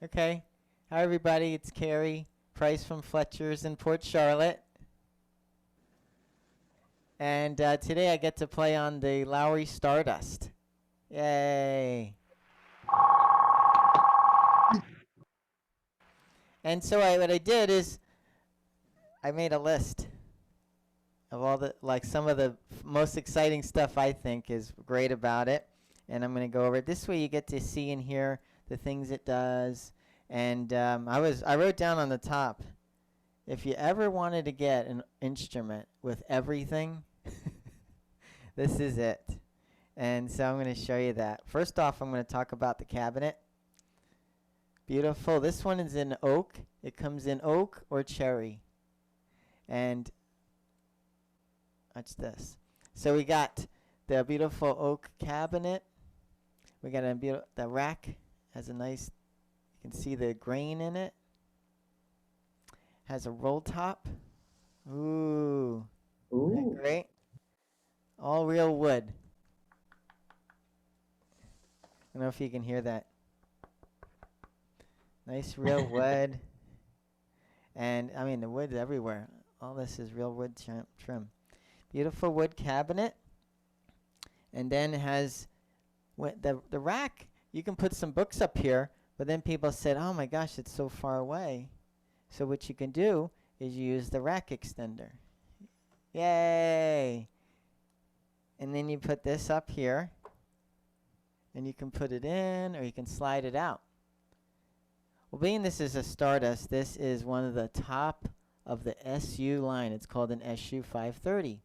Okay. Hi, everybody. It's Cary Price from Fletcher's in Port Charlotte. And today I get to play on the Lowrey Stardust. Yay. And so what I did is I made a list of all the, like some of the most exciting stuff I think is great about it. And I'm going to go over it. This way you get to see and hear the things it does. And I wrote down on the top, if you ever wanted to get an instrument with everything, this is it. And so I'm going to show you that. First off, I'm going to talk about the cabinet. Beautiful. This one is in oak. It comes in oak or cherry. And watch this. So we got the beautiful oak cabinet. We got the rack has a nice, you can see the grain in it. Has a roll top. Ooh. Ooh. Great. All real wood. I don't know if you can hear that. Nice real wood. And I mean the wood's everywhere. All this is real wood trim. Beautiful wood cabinet. And then it has the rack. You can put some books up here, but then people said, "Oh my gosh, it's so far away." So what you can do is you use the rack extender. Yay! And then you put this up here, and you can put it in or you can slide it out. Well, being this is a Stardust, this is one of the top of the SU line. It's called an SU 530.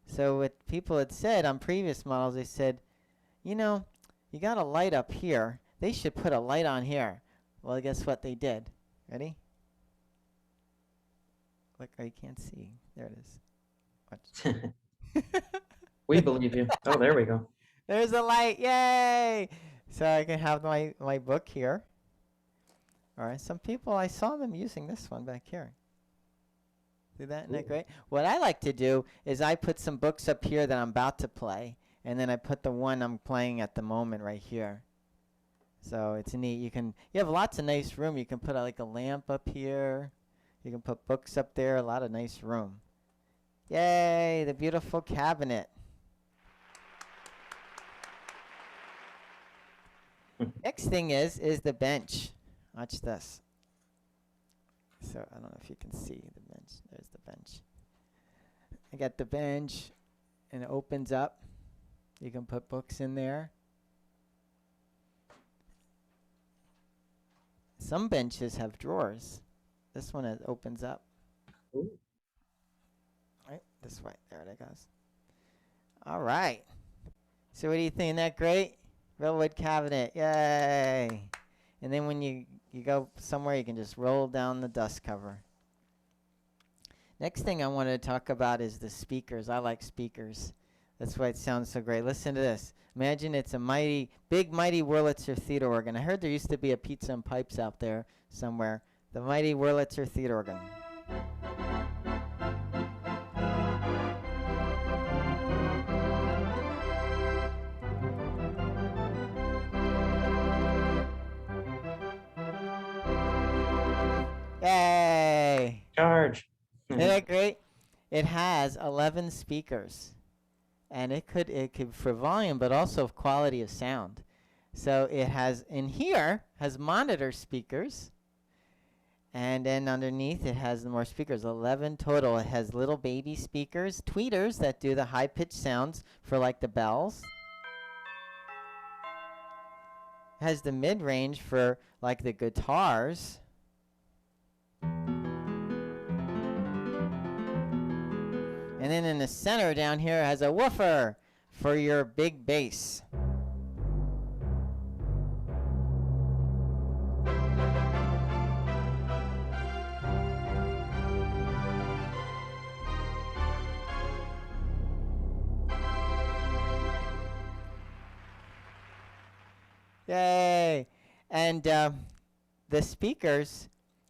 So what people had said on previous models, they said, you know, you got a light up here. They should put a light on here. Well, guess what they did? Ready? Look, oh, you can't see. There it is. Watch. We believe you. Oh, there we go. There's a light. Yay! So I can have my book here. All right. Some people, I saw them using this one back here. See that? Isn't that great? What I like to do is I put some books up here that I'm about to play, and then I put the one I'm playing at the moment right here. So it's neat. You have lots of nice room. You can put like a lamp up here. You can put books up there. A lot of nice room. Yay! The beautiful cabinet. Next thing is the bench. Watch this. So I don't know if you can see the bench. There's the bench. I got the bench, and it opens up. You can put books in there. Some benches have drawers. This one opens up. Ooh. Right, this way. There it goes. All right. So what do you think? Isn't that great? Real wood cabinet. Yay. And then when you go somewhere, you can just roll down the dust cover. Next thing I want to talk about is the speakers. I like speakers. That's why it sounds so great. Listen to this. Imagine it's a big mighty Wurlitzer theater organ. I heard there used to be a Pizza and Pipes out there somewhere. The mighty Wurlitzer theater organ. Yay! Charge. Isn't that great? It has 11 speakers, and it could for volume, but also quality of sound. So it has in here has monitor speakers, and then underneath it has more speakers. 11 total. It has little baby speakers, tweeters that do the high pitched sounds for like the bells. It has the mid range for like the guitars. And then in the center down here has a woofer for your big bass. Yay! And the speakers,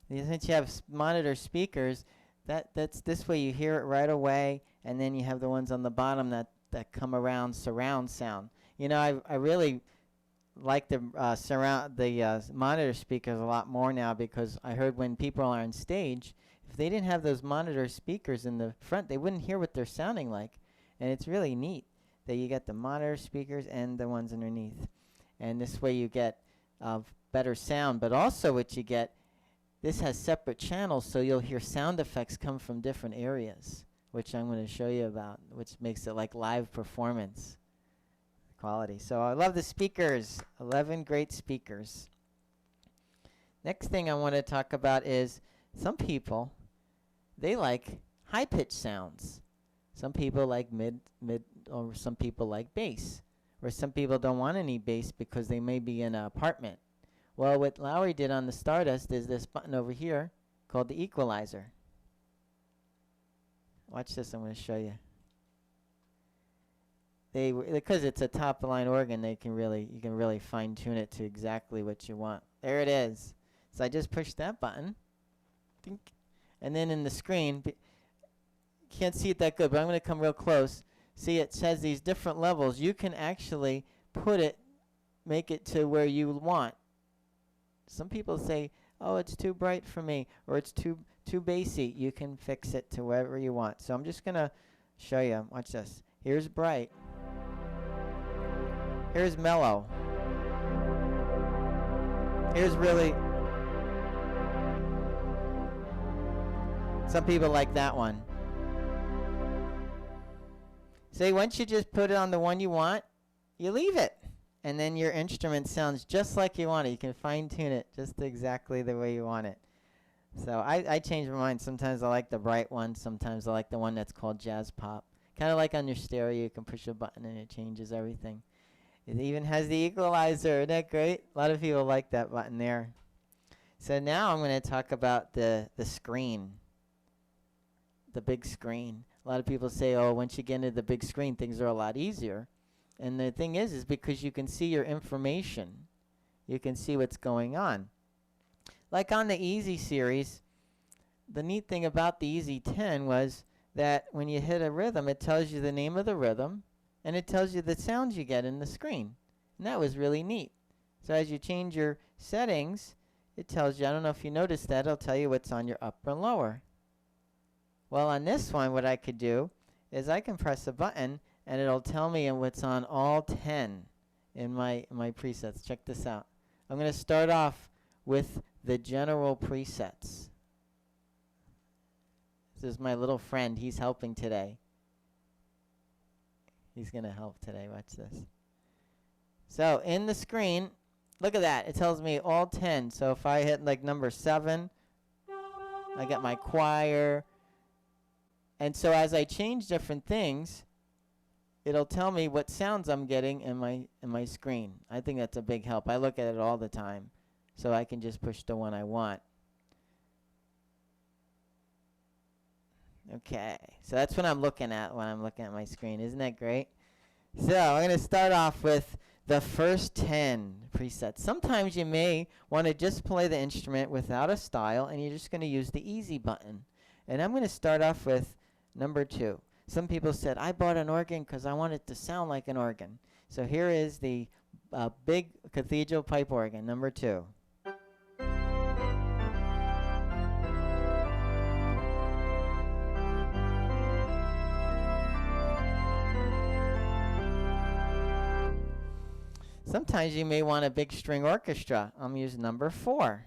since you have monitor speakers, that's this way you hear it right away, and then you have the ones on the bottom that come around surround sound. You know, I really like the monitor speakers a lot more now, because I heard when people are on stage, if they didn't have those monitor speakers in the front, they wouldn't hear what they're sounding like. And it's really neat that you get the monitor speakers and the ones underneath. And this way you get better sound. But also what you get, this has separate channels, so you'll hear sound effects come from different areas, which I'm going to show you about, which makes it like live performance quality. So I love the speakers. 11 great speakers. Next thing I want to talk about is some people, they like high-pitched sounds. Some people like mid, or some people like bass. Or some people don't want any bass because they may be in an apartment. Well, what Lowrey did on the Stardust is this button over here called the Equalizer. Watch this, I'm going to show you. Because it's a top-line organ, you can really fine-tune it to exactly what you want. There it is. So I just push that button, dink, and then in the screen, can't see it that good, but I'm going to come real close. See, it says these different levels. You can actually make it to where you want. Some people say, oh, it's too bright for me, or it's too bassy. You can fix it to wherever you want. So I'm just going to show you. Watch this. Here's bright. Here's mellow. Here's really... Some people like that one. See, once you just put it on the one you want, you leave it. And then your instrument sounds just like you want it. You can fine-tune it just exactly the way you want it. So I change my mind. Sometimes I like the bright one. Sometimes I like the one that's called jazz pop. Kind of like on your stereo, you can push a button and it changes everything. It even has the equalizer. Isn't that great? A lot of people like that button there. So now I'm going to talk about the screen, the big screen. A lot of people say, oh, once you get into the big screen, things are a lot easier. And the thing is because you can see your information. You can see what's going on. Like on the Easy series, the neat thing about the Easy 10 was that when you hit a rhythm, it tells you the name of the rhythm, and it tells you the sounds you get in the screen. And that was really neat. So as you change your settings, it tells you, I don't know if you noticed that, it'll tell you what's on your upper and lower. Well, on this one, what I could do is I can press a button, and it'll tell me what's on all 10 in my presets. Check this out. I'm going to start off with the general presets. This is my little friend. He's helping today. He's going to help today. Watch this. So in the screen, look at that. It tells me all 10. So if I hit like number 7, I get my choir. And so as I change different things, it'll tell me what sounds I'm getting in my screen. I think that's a big help. I look at it all the time, so I can just push the one I want. Okay, so that's what I'm looking at when I'm looking at my screen. Isn't that great? So I'm going to start off with the first 10 presets. Sometimes you may want to just play the instrument without a style, and you're just going to use the easy button. And I'm going to start off with number 2. Some people said, I bought an organ because I want it to sound like an organ. So here is the big cathedral pipe organ, number 2. Sometimes you may want a big string orchestra. I'm using number 4.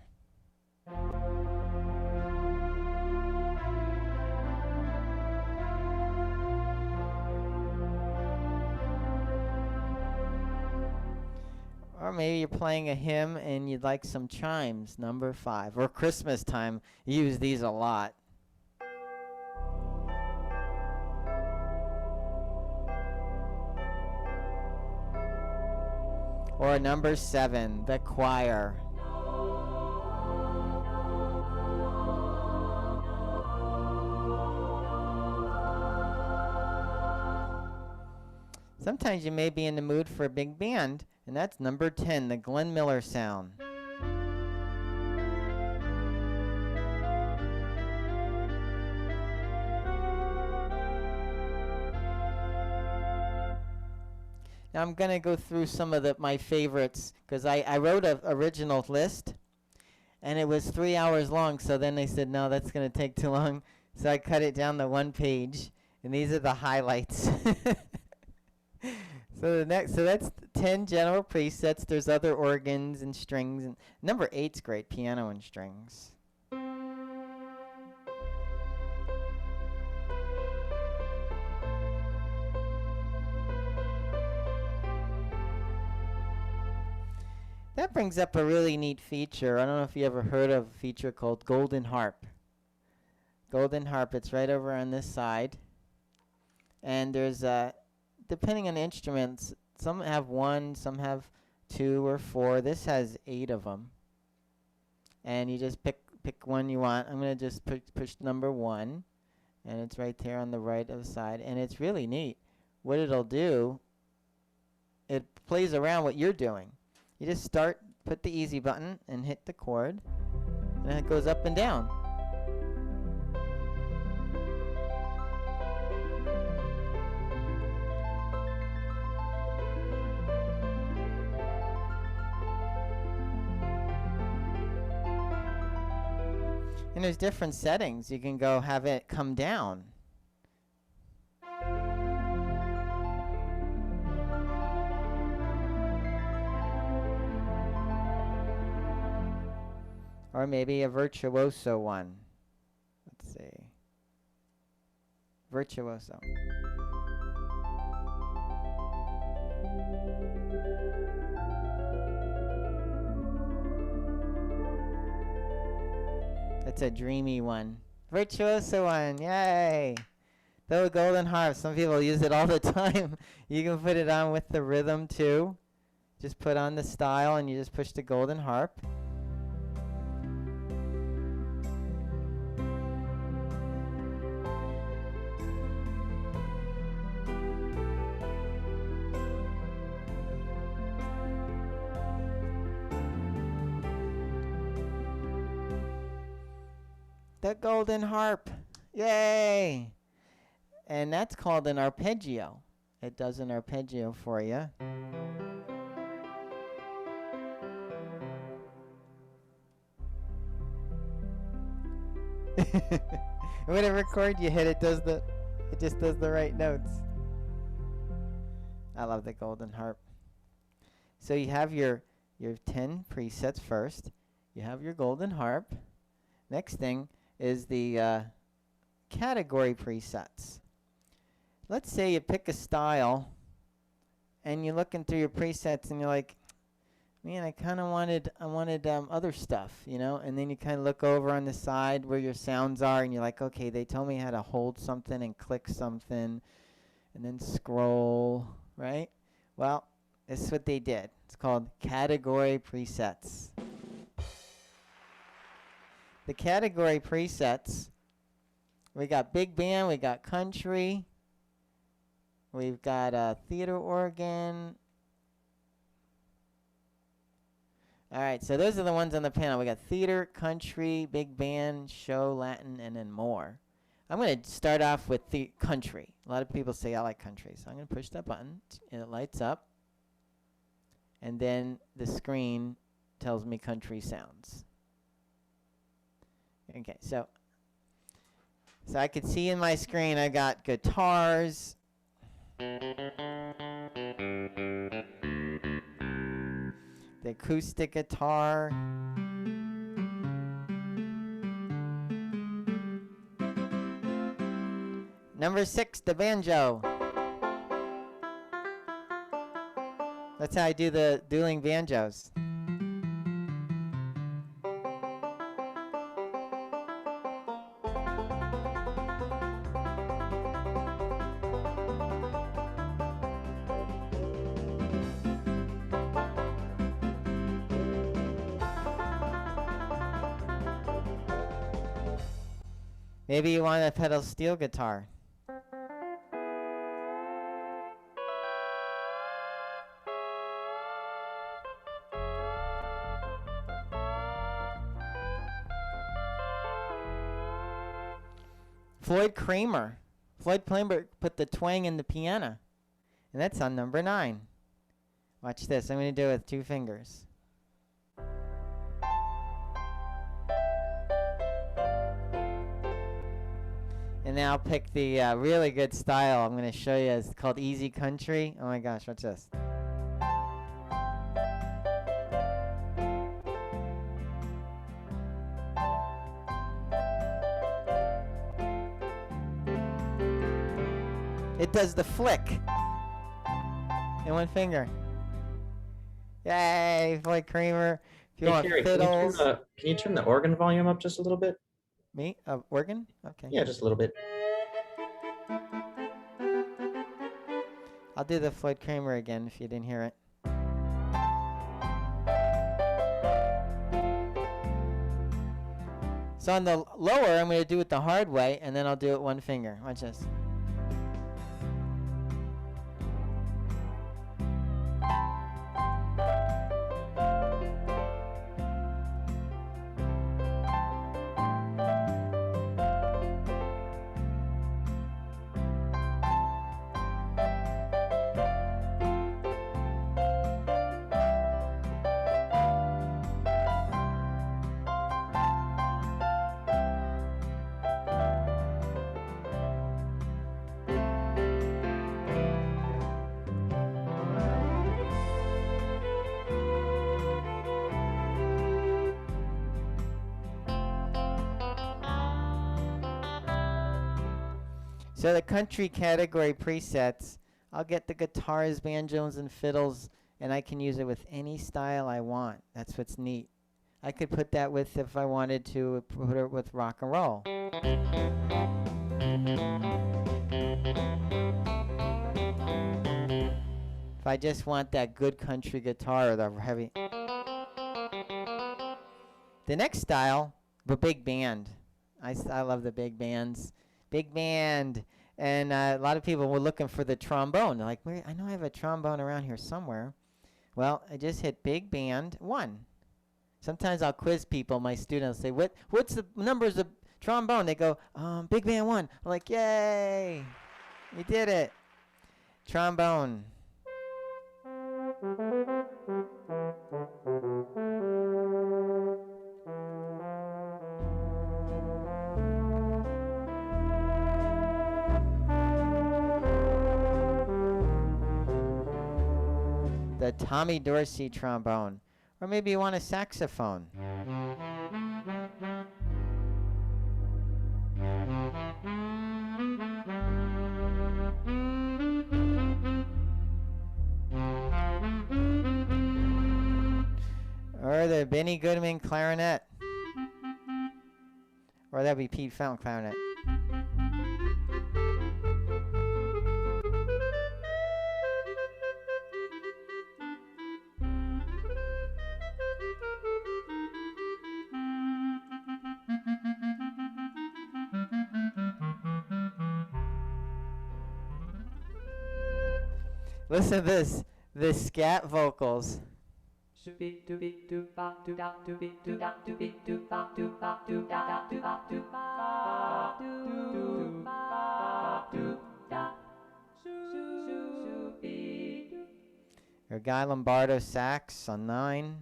Or maybe you're playing a hymn and you'd like some chimes, number 5. Or Christmas time, you use these a lot. Or number 7, the choir. Sometimes you may be in the mood for a big band, and that's number 10, the Glenn Miller sound. Now I'm gonna go through some of my favorites because I wrote a original list, and it was 3 hours long. So then they said no, that's gonna take too long. So I cut it down to 1 page, and these are the highlights. So that's 10 general presets. There's other organs and strings, and number 8's great, piano and strings. That brings up a really neat feature. I don't know if you ever heard of a feature called Golden Harp. Golden Harp, it's right over on this side. And there's, depending on the instruments, some have 1, some have 2 or 4. This has 8 of them. And you just pick one you want. I'm going to just push number 1. And it's right there on the right of the side. And it's really neat. What it'll do, it plays around what you're doing. You just put the easy button and hit the chord, and then it goes up and down. And there's different settings. You can go have it come down. Or maybe a virtuoso one. Let's see. Virtuoso. That's a dreamy one. Virtuoso one, yay! The Golden Harp, some people use it all the time. You can put it on with the rhythm too. Just put on the style and you just push the Golden Harp. The Golden Harp. Yay! And that's called an arpeggio. It does an arpeggio for you. Whatever chord you hit, it just does the right notes. I love the Golden Harp. So you have your 10 presets first. You have your Golden Harp. Next thing is the category presets. Let's say you pick a style and you're looking through your presets and you're like, man, I wanted other stuff, you know? And then you kind of look over on the side where your sounds are and you're like, okay, they told me how to hold something and click something and then scroll, right? Well, this is what they did. It's called category presets. The category presets, we got big band, we got country, we've got a theater organ. All right, so those are the ones on the panel. We got theater, country, big band, show, Latin, and then more. I'm going to start off with the country. A lot of people say I like country, so I'm going to push that button, and it lights up. And then the screen tells me country sounds. Okay, so I could see in my screen I got guitars, the acoustic guitar, number 6, the banjo. That's how I do the dueling banjos. Maybe you want a pedal steel guitar. Floyd Kramer. Floyd Kramer put the twang in the piano. And that's on number 9. Watch this. I'm going to do it with 2 fingers. And then I'll pick the really good style I'm going to show you. It's called Easy Country. Oh my gosh, watch this. It does the flick in 1 finger. Yay, Floyd Kramer. If you Hey, want Cary, fiddles. can you turn the organ volume up just a little bit? Me? Organ? Okay. Yeah, just a little bit. I'll do the Floyd Kramer again if you didn't hear it. So on the lower, I'm going to do it the hard way, and then I'll do it 1 finger. Watch this. So the country category presets, I'll get the guitars, banjos, and fiddles, and I can use it with any style I want. That's what's neat. I could put that with, if I wanted to, put it with rock and roll. If I just want that good country guitar or the heavy. The next style, the big band. I love the big bands. Big band. And a lot of people were looking for the trombone. They're like, I know I have a trombone around here somewhere. Well, I just hit big band 1. Sometimes I'll quiz people. My students say, what's the numbers of trombone? They go, big band 1. I'm like, yay. You did it. Trombone. The Tommy Dorsey trombone. Or maybe you want a saxophone. Or the Benny Goodman clarinet. Or that'd be Pete Fountain clarinet. Listen to this. The scat vocals. Or Guy Lombardo sax on 9.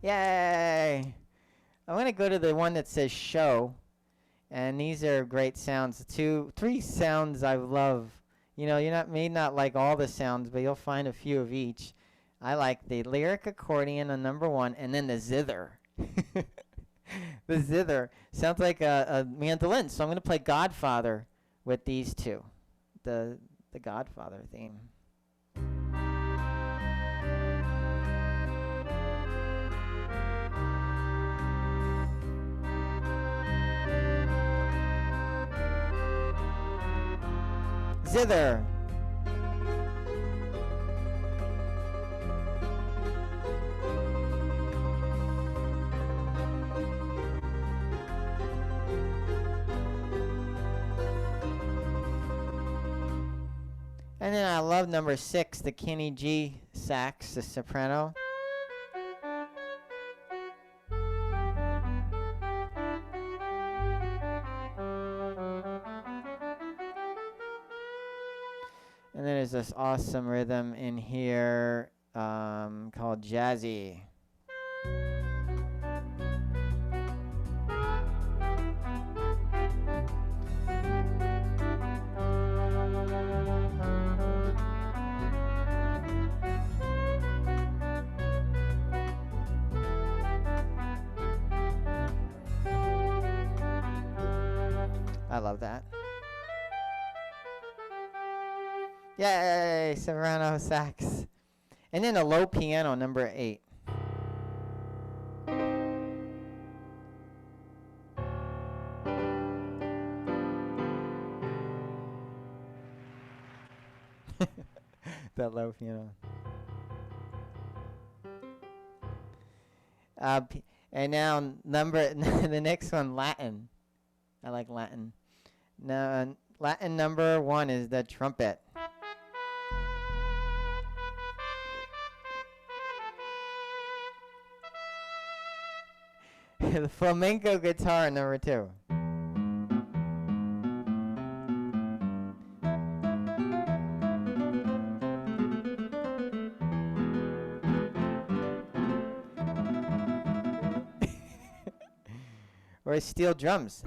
Yay! I'm going to go to the one that says show. And these are great sounds. 3 sounds I love. You know, you may not like all the sounds, but you'll find a few of each. I like the lyric accordion on number 1, and then the zither. The zither sounds like a mandolin. So I'm going to play Godfather with these 2. The Godfather theme. Zither. And then I love number 6, the Kenny G sax, the soprano. And then there's this awesome rhythm in here called Jazzy. I love that. Yay, soprano sax. And then a low piano, number 8. That low piano. And now the next one, Latin. I like Latin. Now, Latin number 1 is the trumpet. The flamenco guitar, number 2. Or steel drums.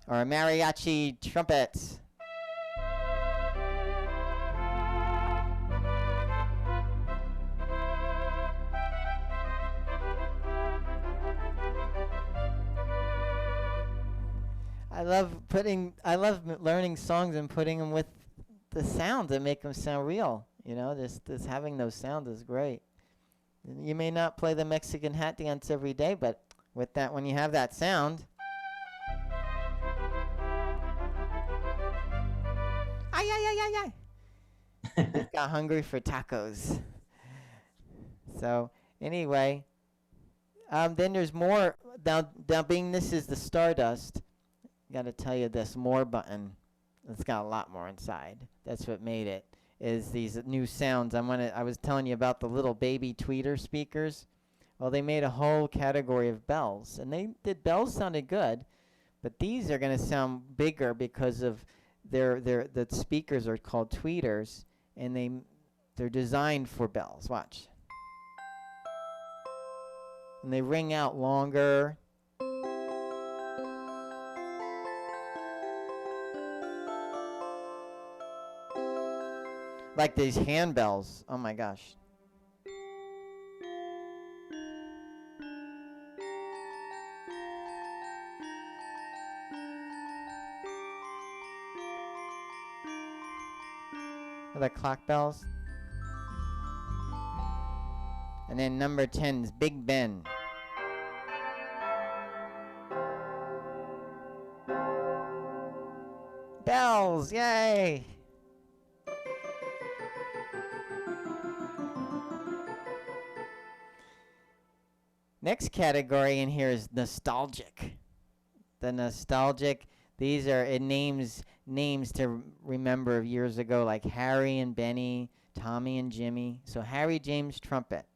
Or a mariachi trumpet. I love learning songs and putting them with the sounds that make them sound real. You know, this having those sounds is great. You may not play the Mexican hat dance every day, but with that, when you have that sound, ay ay ay ay ay, just got hungry for tacos. So anyway, then there's more. Now being this is the Stardust, got to tell you this more button. It's got a lot more inside. That's what made it. Is these new sounds. I was telling you about the little baby tweeter speakers. Well, they made a whole category of bells, and bells sounded good, but these are going to sound bigger because of the speakers are called tweeters, and they're designed for bells. Watch. And they ring out longer. Like these handbells. Oh my gosh. Or the clock bells. And then number 10 is Big Ben. Bells, yay! Next category in here is nostalgic. The nostalgic, these are names to remember of years ago, like Harry and Benny, Tommy and Jimmy. So Harry James trumpet.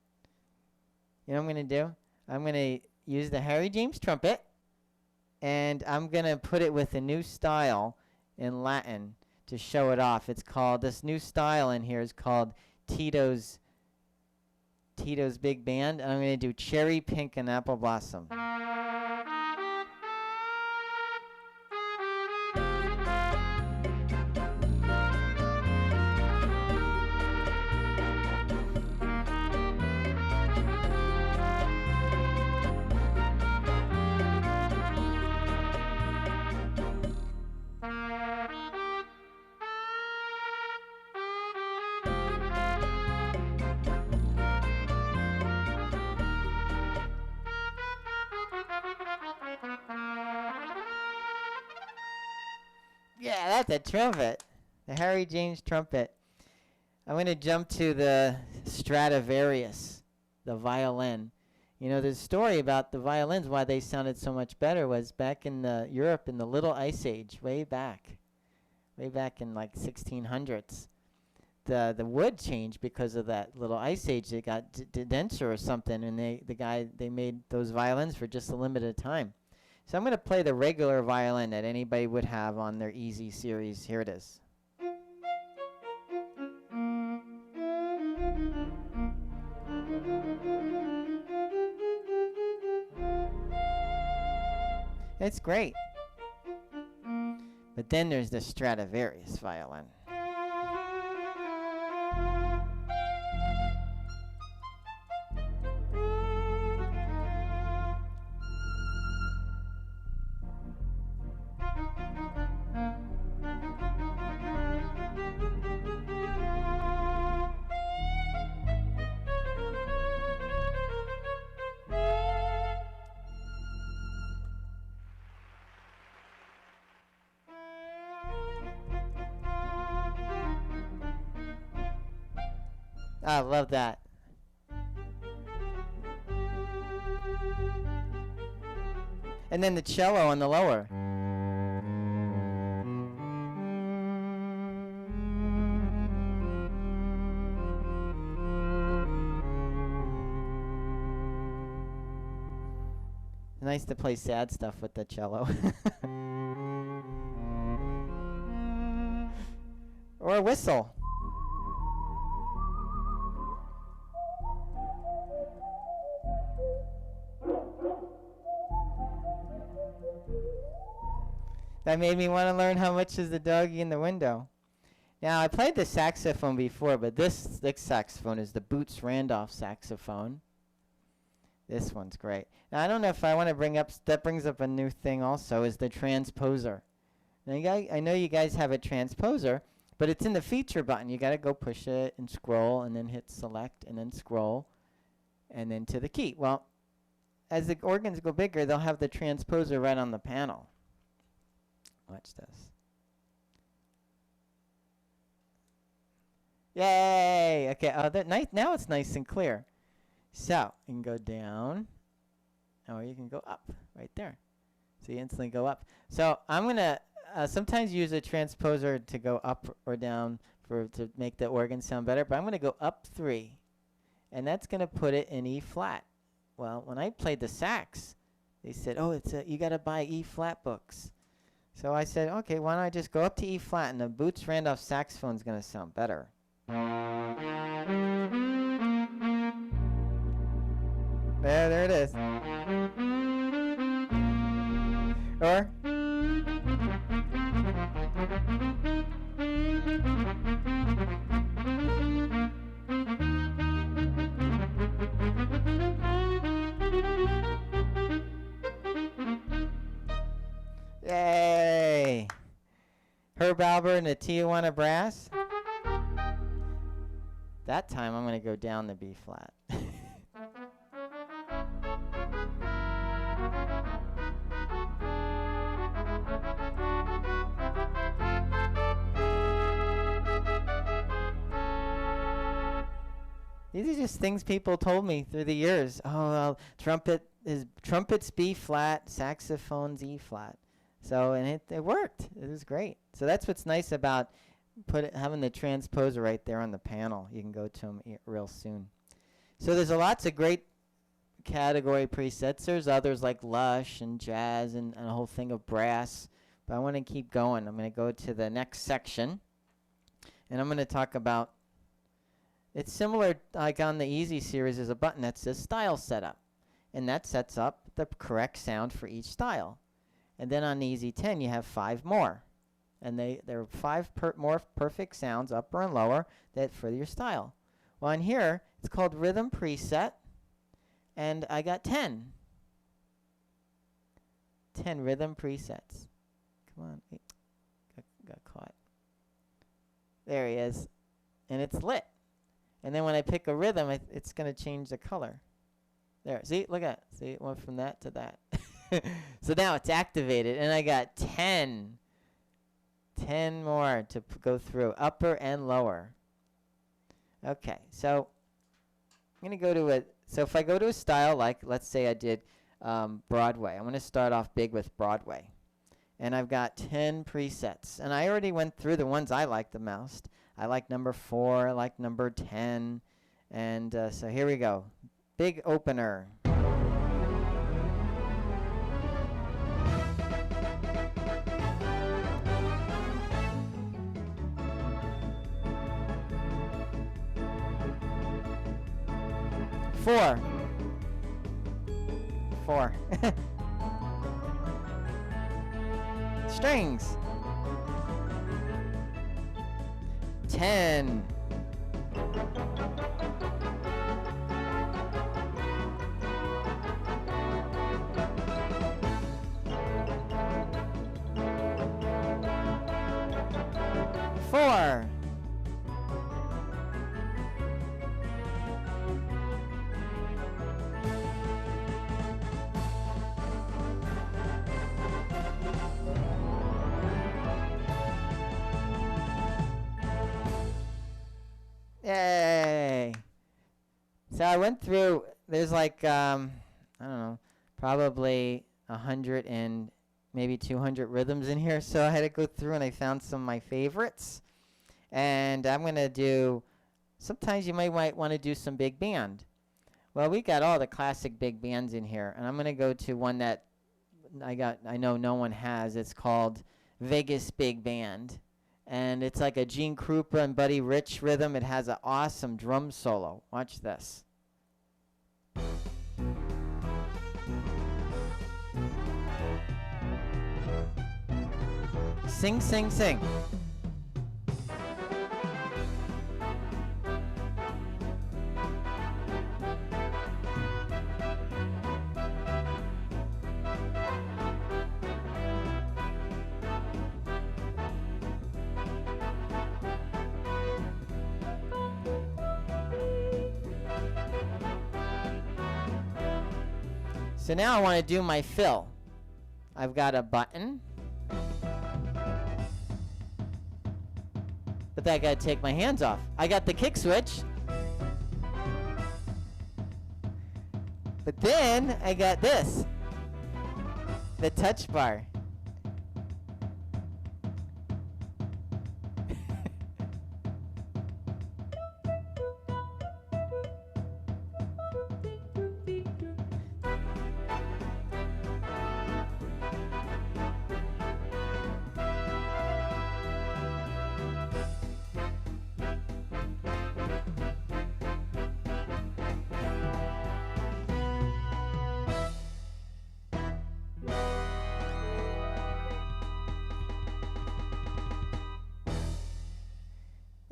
You know what I'm going to do? I'm going to use the Harry James trumpet, and I'm going to put it with a new style in Latin to show it off. This new style in here is called Tito's Big Band, and I'm going to do Cherry, Pink, and Apple Blossom. Yeah, that's a trumpet. The Harry James trumpet. I'm going to jump to the Stradivarius, the violin. You know, there's a story about the violins, why they sounded so much better was back in Europe in the Little Ice Age, way back in like 1600s. the wood changed because of that little ice age. It got denser or something, and they made those violins for just a limited time. So I'm going to play the regular violin that anybody would have on their Easy series. Here it is. It's great. But then there's the Stradivarius violin. I love that. And then the cello on the lower. Nice to play sad stuff with the cello. Or a whistle. That made me want to learn how much is the doggy in the window. Now, I played the saxophone before, but this saxophone is the Boots Randolph saxophone. This one's great. Now, I don't know if I want to bring up, that brings up a new thing also, is the transposer. Now, I know you guys have a transposer, but it's in the feature button. You got to go push it and scroll, and then hit select, and then scroll, and then to the key. Well, as the organs go bigger, they'll have the transposer right on the panel. Watch this. Yay! Okay, now it's nice and clear. So, you can go down, or you can go up, right there. So you instantly go up. So I'm going to sometimes use a transposer to go up or down to make the organ sound better, but I'm going to go up 3, and that's going to put it in E flat. Well, when I played the sax, they said, oh, you got to buy E flat books. So I said, okay, why don't I just go up to E flat, and the Boots Randolph saxophone is going to sound better. There it is. Or yay! Herb Albert and the Tijuana Brass. That time I'm going to go down the B flat. These are just things people told me through the years. Oh, well, trumpet's B flat, saxophone's E flat. So, and it worked. It was great. So that's what's nice about having the transposer right there on the panel. You can go to them real soon. So there's lots of great category presets. There's others like Lush and Jazz and a whole thing of brass. But I want to keep going. I'm going to go to the next section. And I'm going to talk about, it's similar like on the Easy series. There's a button that says Style Setup. And that sets up the correct sound for each style. And then on the Easy 10, you have 5 more. And there are 5 more perfect sounds, upper and lower, that for your style. Well, in here, it's called Rhythm Preset. And I got 10. 10 rhythm presets. Come on. Got caught. There he is. And it's lit. And then when I pick a rhythm, it's going to change the color. There. See? Look at it. See? It went from that to that. So now it's activated. And I got 10. 10 more to go through. Upper and lower. Okay. So I'm going to go to it. So if I go to a style like, let's say I did Broadway. I'm going to start off big with Broadway. And I've got 10 presets. And I already went through the ones I like the most. I like number 4. I like number 10. And so here we go. Big opener. Four. Strings. 10. Four. Yay! So I went through, there's like, I don't know, probably 100 and maybe 200 rhythms in here. So I had to go through and I found some of my favorites. And I'm going to do, sometimes you might want to do some big band. Well, we got all the classic big bands in here. And I'm going to go to one that I know no one has. It's called Vegas Big Band. And it's like a Gene Krupa and Buddy Rich rhythm. It has an awesome drum solo. Watch this. Sing, sing, sing. So now I want to do my fill. I've got a button. But then I got to take my hands off. I got the kick switch. But then I got this. The touch bar.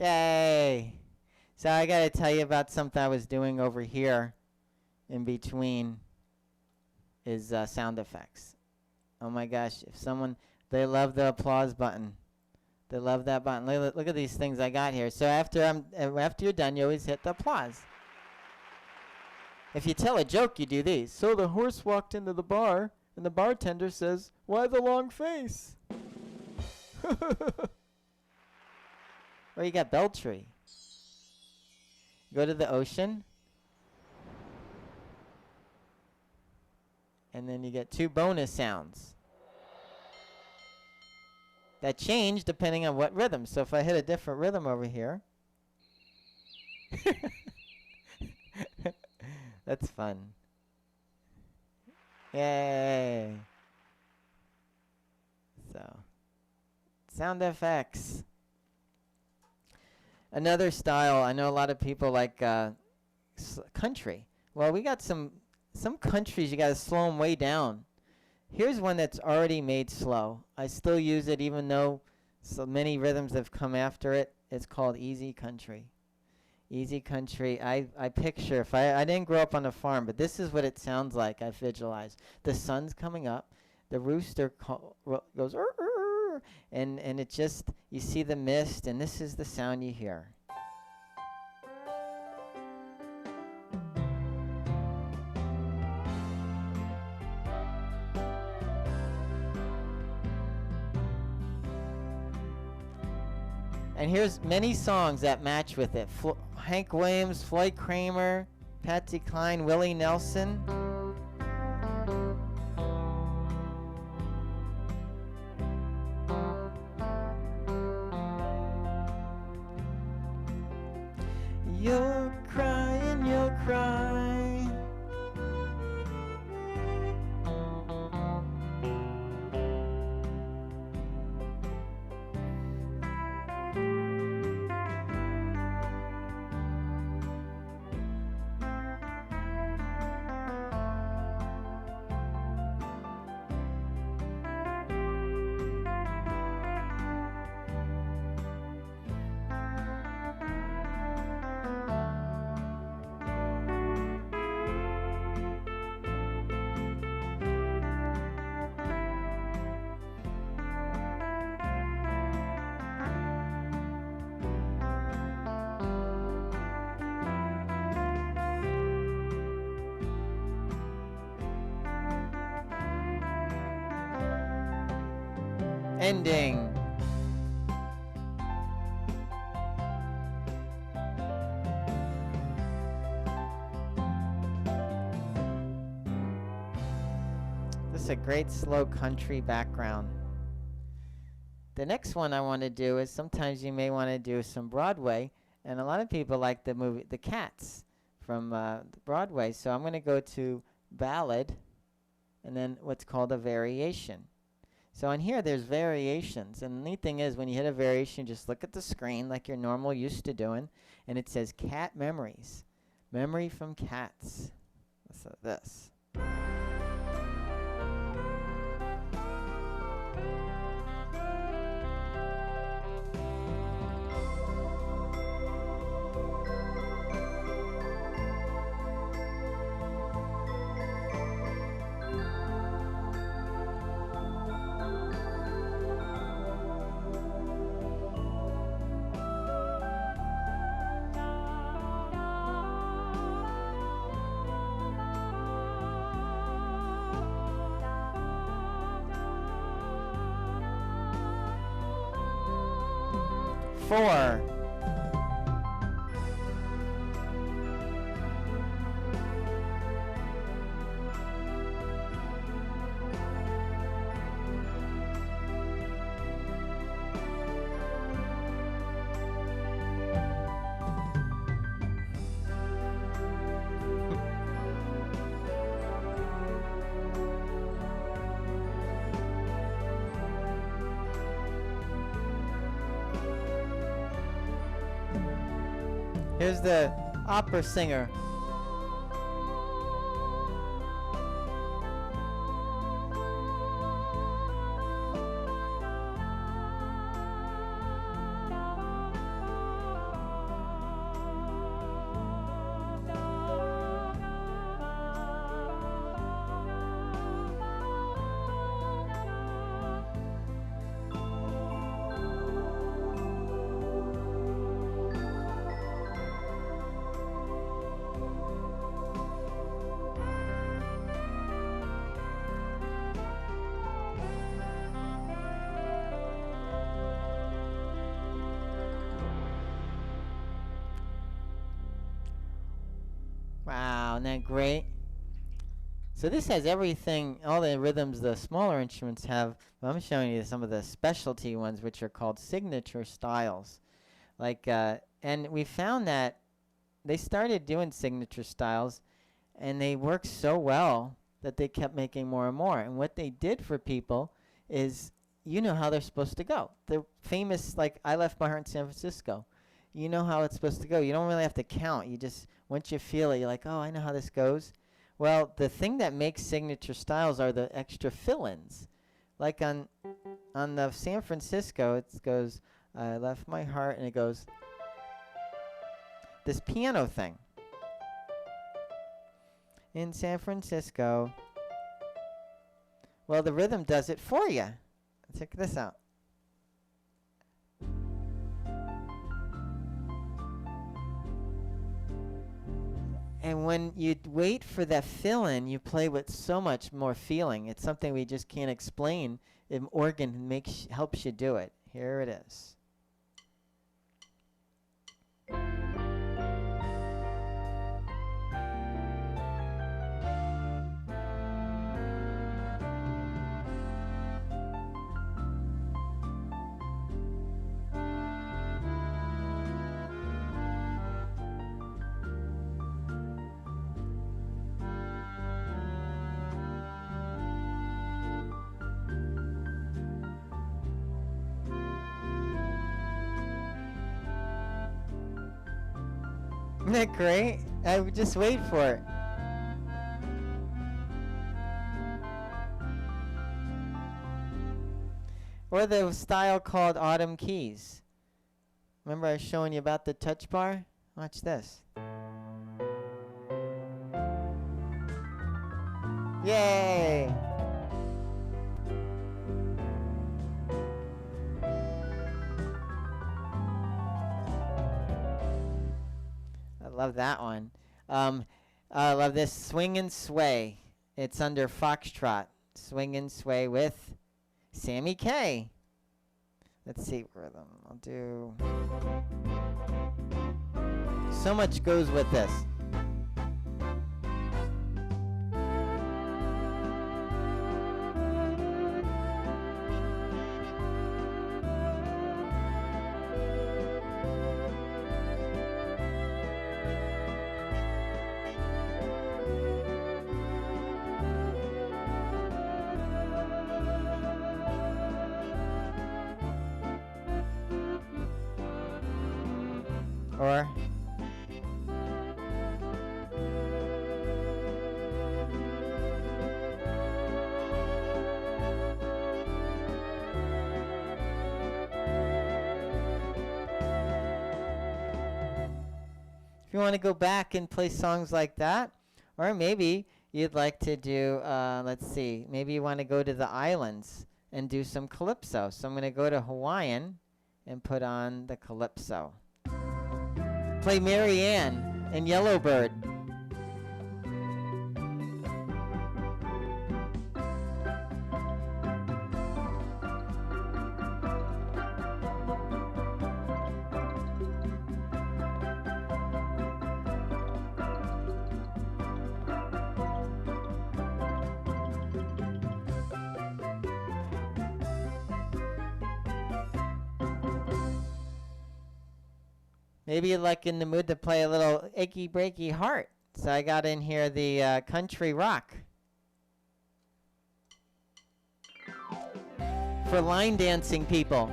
Yay! So I gotta tell you about something I was doing over here in between is sound effects. Oh my gosh, if someone, they love the applause button. They love that button. Look at these things I got here. So after you're done, you always hit the applause. If you tell a joke, you do these. So the horse walked into the bar, and the bartender says, "Why the long face?" Or you got Beltry. Go to the ocean. And then you get 2 bonus sounds that change depending on what rhythm. So if I hit a different rhythm over here. That's fun. Yay. So, sound effects. Another style, I know a lot of people like country. Well, we got some countries, you got to slow them way down. Here's one that's already made slow. I still use it even though so many rhythms have come after it. It's called Easy Country. Easy Country, I picture, if I didn't grow up on a farm, but this is what it sounds like. I visualize. The sun's coming up. The rooster goes, and it just, you see the mist, and this is the sound you hear. And here's many songs that match with it. Hank Williams, Floyd Kramer, Patsy Cline, Willie Nelson. Ending. This is a great slow country background. The next one I want to do is sometimes you may want to do some Broadway, and a lot of people like the movie The Cats from Broadway. So I'm going to go to Ballad and then what's called a variation. So on here there's variations, and the neat thing is when you hit a variation, just look at the screen like you're normal used to doing, and it says Cat Memories. Memory from Cats. So this. 4. Here's the opera singer. Wow, isn't that great? So this has everything, all the rhythms the smaller instruments have. But I'm showing you some of the specialty ones, which are called signature styles. And we found that they started doing signature styles, and they worked so well that they kept making more and more. And what they did for people is, you know how they're supposed to go. The famous, like, I Left My Heart in San Francisco. You know how it's supposed to go. You don't really have to count. You just, once you feel it, you're like, oh, I know how this goes. Well, the thing that makes signature styles are the extra fill-ins. Like on the San Francisco, it goes, I left my heart, and it goes this piano thing. In San Francisco. Well, the rhythm does it for you. Check this out. And when you wait for that fill-in, you play with so much more feeling. It's something we just can't explain. An organ helps you do it. Here it is. Isn't that great? I would just wait for it. Or the style called Autumn Keys. Remember I was showing you about the touch bar? Watch this. Yay! Love that one. I love this Swing and Sway. It's under Foxtrot. Swing and Sway with Sammy K. Let's see rhythm. I'll do. So much goes with this. Or if you want to go back and play songs like that, or maybe you'd like to do, let's see, maybe you want to go to the islands and do some calypso. So I'm going to go to Hawaiian and put on the calypso. Play Mary Ann and Yellowbird. Maybe you're like in the mood to play a little achy breaky heart. So I got in here the country rock. For line dancing people.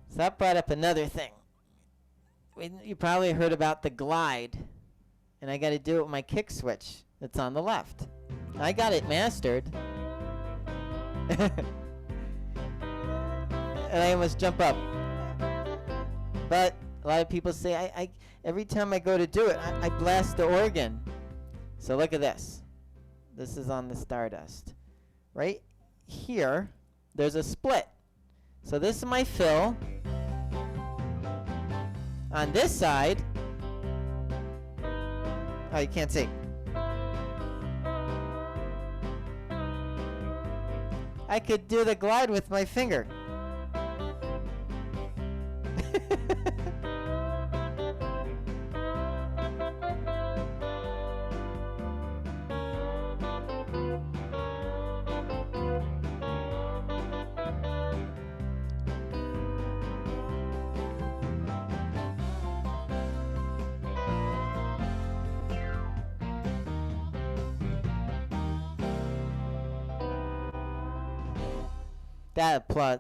So that brought up another thing. You probably heard about the glide. And I got to do it with my kick switch that's on the left. I got it mastered. And I almost jump up. But a lot of people say, I every time I go to do it, I blast the organ. So look at this. This is on the Stardust. Right here, there's a split. So this is my fill. On this side, oh, you can't see. I could do the glide with my finger.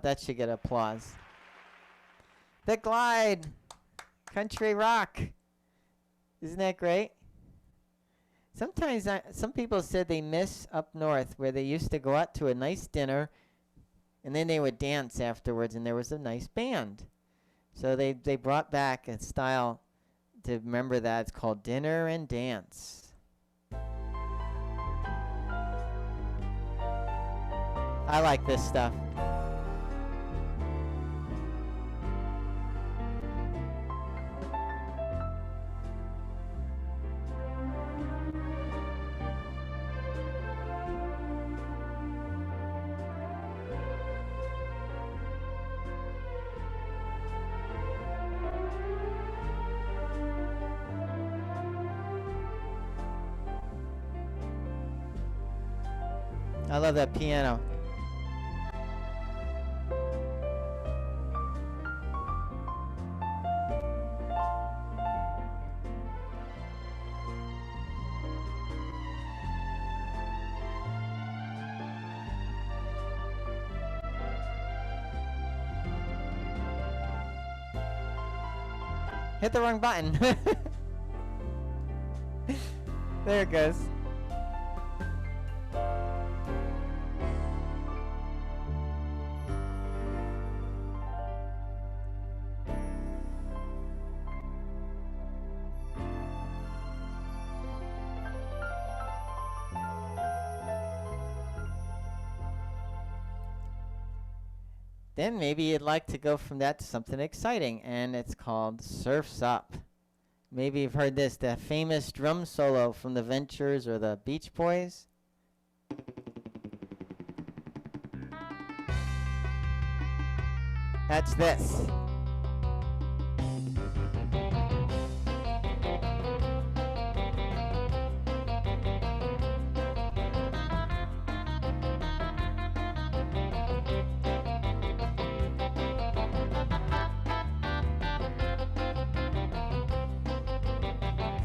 That should get applause. The glide, country rock. Isn't that great? Sometimes some people said they miss up north where they used to go out to a nice dinner and then they would dance afterwards and there was a nice band. So they brought back a style to remember that. It's called dinner and dance. I like this stuff. I love that piano. Hit the wrong button. There it goes. Then maybe you'd like to go from that to something exciting, and it's called Surf's Up. Maybe you've heard this, the famous drum solo from the Ventures or the Beach Boys. That's this.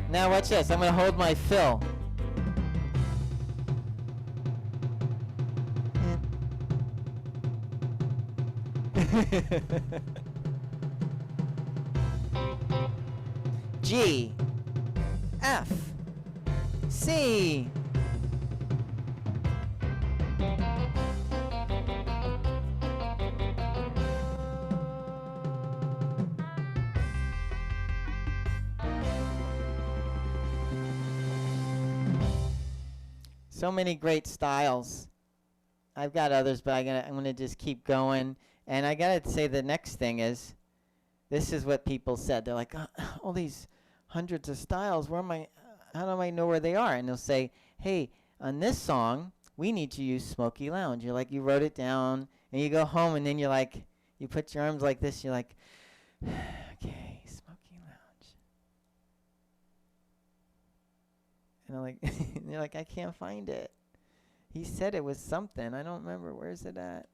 Now watch this. I'm going to hold my fill. G, F, C. So many great styles. I've got others, but I'm gonna just keep going. And I gotta say, the next thing is, this is what people said. They're like, all these hundreds of styles. Where am I? How do I know where they are? And they'll say, hey, on this song, we need to use Smoky Lounge. You're like, you wrote it down, and you go home, and then you're like, you put your arms like this. You're like, okay, Smoky Lounge. And I'm like, and you're like, I can't find it. He said it was something. I don't remember. Where's it at?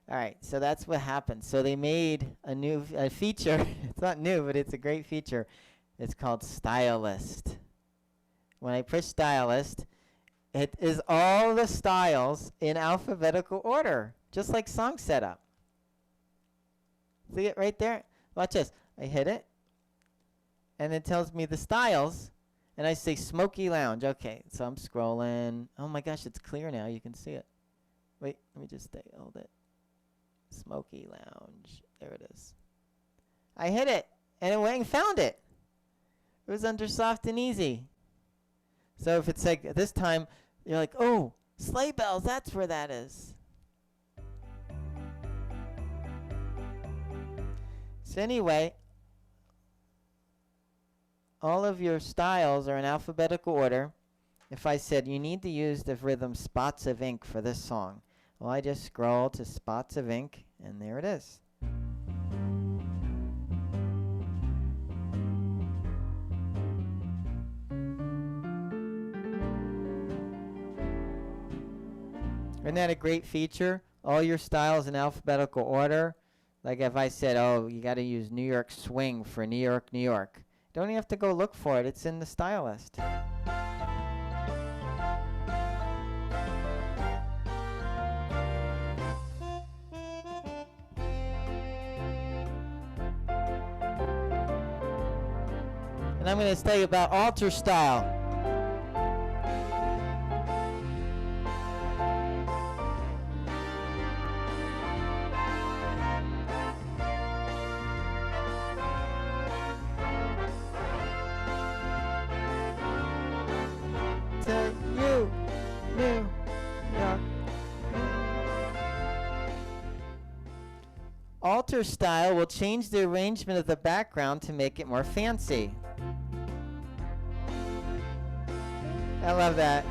All right, so that's what happened. So they made a new feature. It's not new, but it's a great feature. It's called Stylist. When I push Stylist, it is all the styles in alphabetical order, just like song setup. See it right there? Watch this. I hit it, and it tells me the styles, and I say Smoky Lounge. Okay, so I'm scrolling. Oh my gosh, it's clear now. You can see it. Wait, let me just hold it. Smoky Lounge. There it is. I hit it, and it went and found it. It was under Soft and Easy. So if it's like this time, you're like, oh, Sleigh Bells, that's where that is. So anyway, all of your styles are in alphabetical order. If I said you need to use the rhythm Spots of Ink for this song, well, I just scroll to Spots of Ink, and there it is. Isn't that a great feature? All your styles in alphabetical order. Like if I said, oh, you got to use New York Swing for New York, New York. Don't even have to go look for it. It's in the style list. And I'm going to tell you about alter style. To you, New York. Alter style will change the arrangement of the background to make it more fancy. I love that.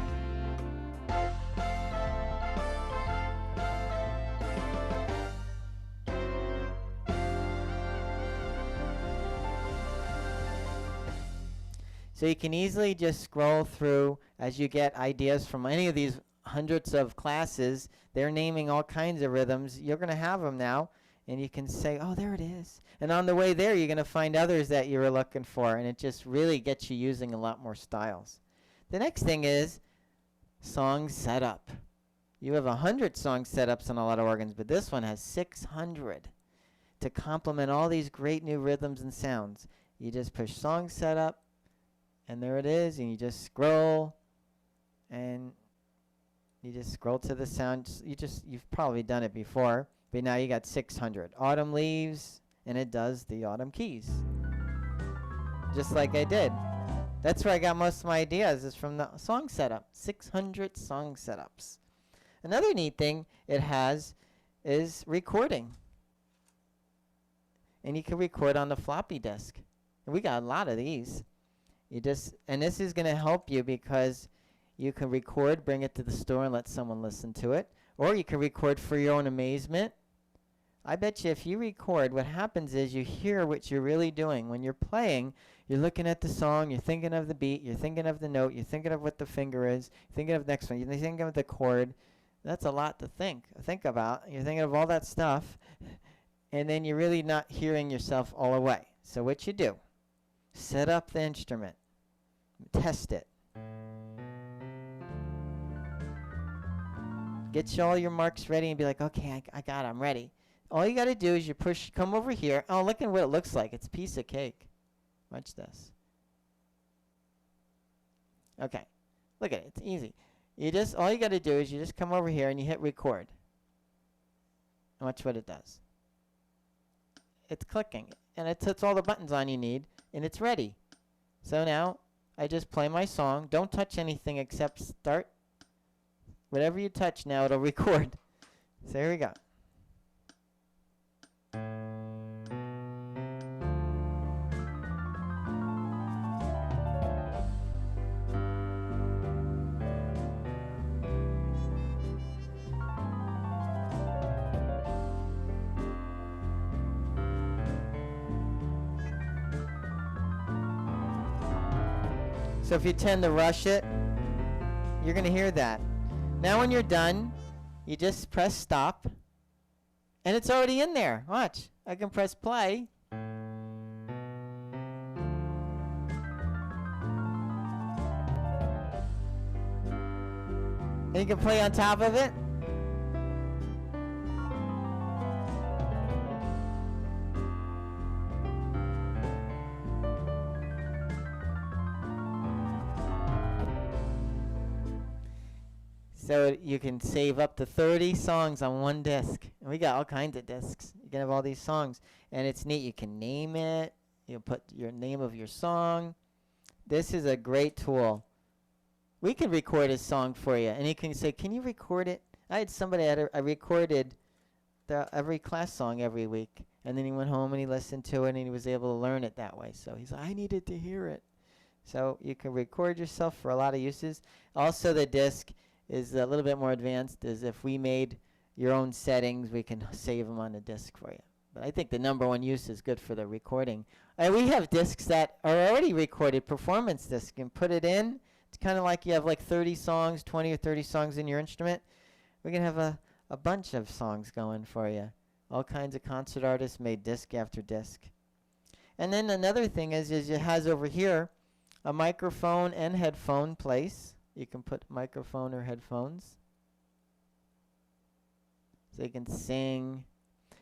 So you can easily just scroll through as you get ideas from any of these hundreds of classes. They're naming all kinds of rhythms. You're going to have them now, and you can say, oh, there it is. And on the way there, you're going to find others that you were looking for, and it just really gets you using a lot more styles. The next thing is song setup. You have 100 song setups on a lot of organs, but this one has 600 to complement all these great new rhythms and sounds. You just push song setup, and there it is, and you just scroll, and you just scroll to the sound. You've probably done it before, but now you got 600. Autumn leaves, and it does the autumn keys, just like I did. That's where I got most of my ideas, is from the song setup. 600 song setups. Another neat thing it has is recording. And you can record on the floppy disk. And we got a lot of these. And this is going to help you because you can record, bring it to the store and let someone listen to it. Or you can record for your own amazement. I bet you if you record, what happens is you hear what you're really doing. When you're playing, you're looking at the song, you're thinking of the beat, you're thinking of the note, you're thinking of what the finger is, you're thinking of the next one, you're thinking of the chord. That's a lot to think about. You're thinking of all that stuff, and then you're really not hearing yourself all the way. So what you do, set up the instrument, test it. Get all your marks ready and be like, okay, I got it, I'm ready. All you got to do is you come over here. Oh, look at what it looks like. It's a piece of cake. Watch this. Okay, look at it. It's easy. All you got to do is you just come over here and you hit record. And watch what it does. It's clicking, and it puts all the buttons on you need, and it's ready. So now I just play my song. Don't touch anything except start. Whatever you touch now, it'll record. So here we go. So if you tend to rush it, you're going to hear that. Now when you're done, you just press stop, and it's already in there. Watch. I can press play. And you can play on top of it. So you can save up to 30 songs on one disc. And we got all kinds of discs. You can have all these songs. And it's neat. You can name it. You put your name of your song. This is a great tool. We can record a song for you. And you can say, can you record it? I had somebody, I recorded every class song every week. And then he went home and he listened to it and he was able to learn it that way. So he's like, I needed to hear it. So you can record yourself for a lot of uses. Also the disc is a little bit more advanced. Is if we made your own settings, we can save them on the disc for you. But I think the number one use is good for the recording. And we have discs that are already recorded, performance discs. You can put it in. It's kind of like you have like 30 songs, 20 or 30 songs in your instrument. We can have a bunch of songs going for you. All kinds of concert artists made disc after disc. And then another thing is it has over here a microphone and headphone place. You can put microphone or headphones. So you can sing.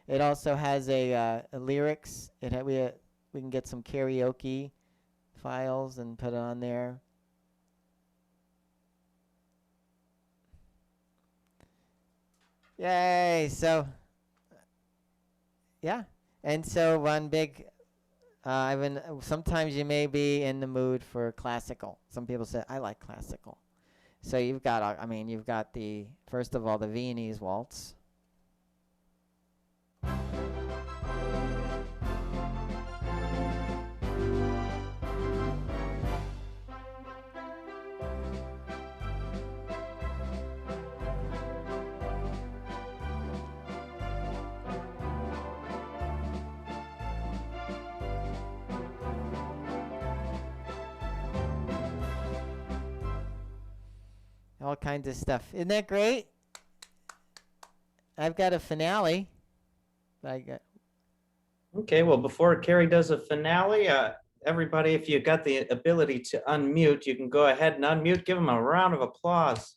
It also has a lyrics. We can get some karaoke files and put it on there. Yay! So, yeah. And so one big, sometimes you may be in the mood for classical. Some people say, I like classical. So you've got, you've got first of all, the Viennese waltz. All kinds of stuff. Isn't that great? I've got a finale. Okay, well, before Cary does a finale, everybody, if you got the ability to unmute, you can go ahead and unmute. Give them a round of applause.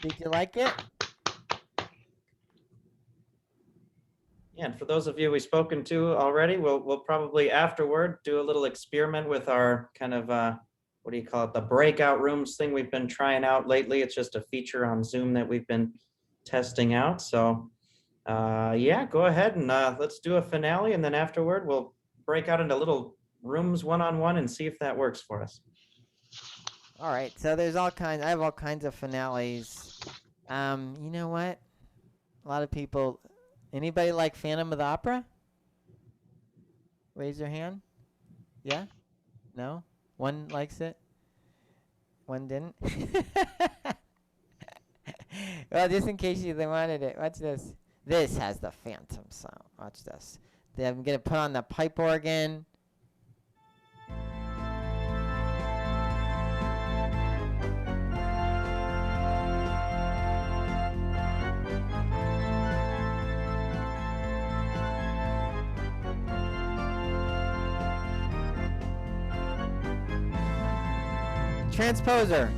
Did you like it? Yeah, and for those of you we've spoken to already, we'll probably afterward do a little experiment with our kind of what do you call it, the breakout rooms thing we've been trying out lately. It's just a feature on Zoom that we've been testing out. So yeah, go ahead and let's do a finale, and then afterward we'll break out into little rooms one-on-one and see if that works for us. All right, so there's I have all kinds of finales. You know what? A lot of people. Anybody like Phantom of the Opera? Raise your hand. Yeah? No? One likes it? One didn't? Well, just in case they wanted it. Watch this. This has the Phantom sound. Watch this. Then I'm going to put on the pipe organ. Transposer.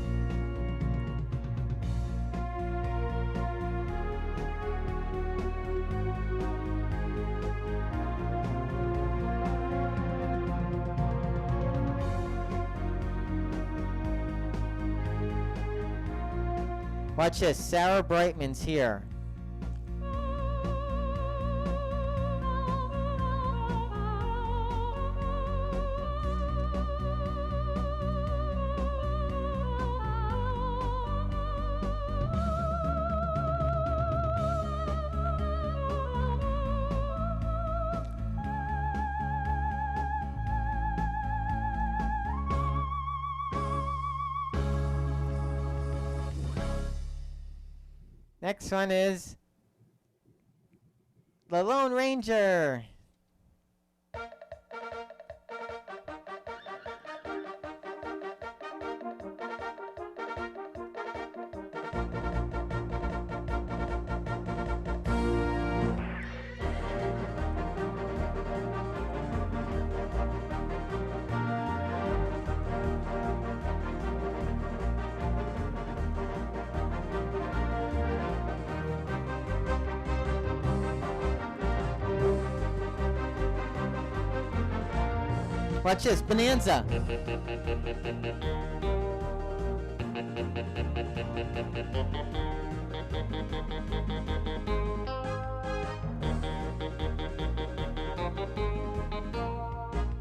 Watch this. Sarah Brightman's here. Next one is the Lone Ranger. Watch this, Bonanza.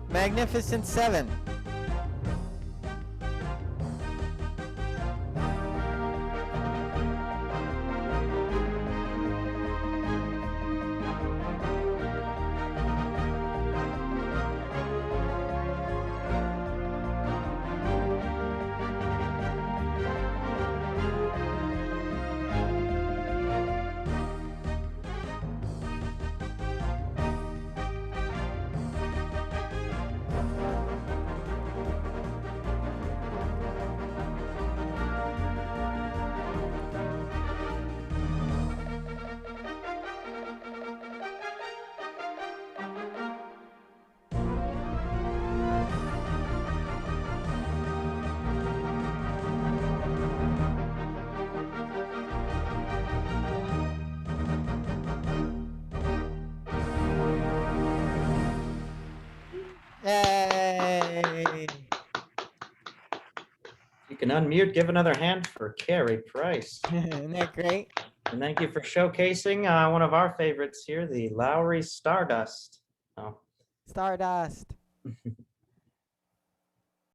Magnificent Seven. Yay! You can unmute, give another hand for Cary Price. Isn't that great? And thank you for showcasing one of our favorites here, the Lowrey Stardust. Oh. Stardust.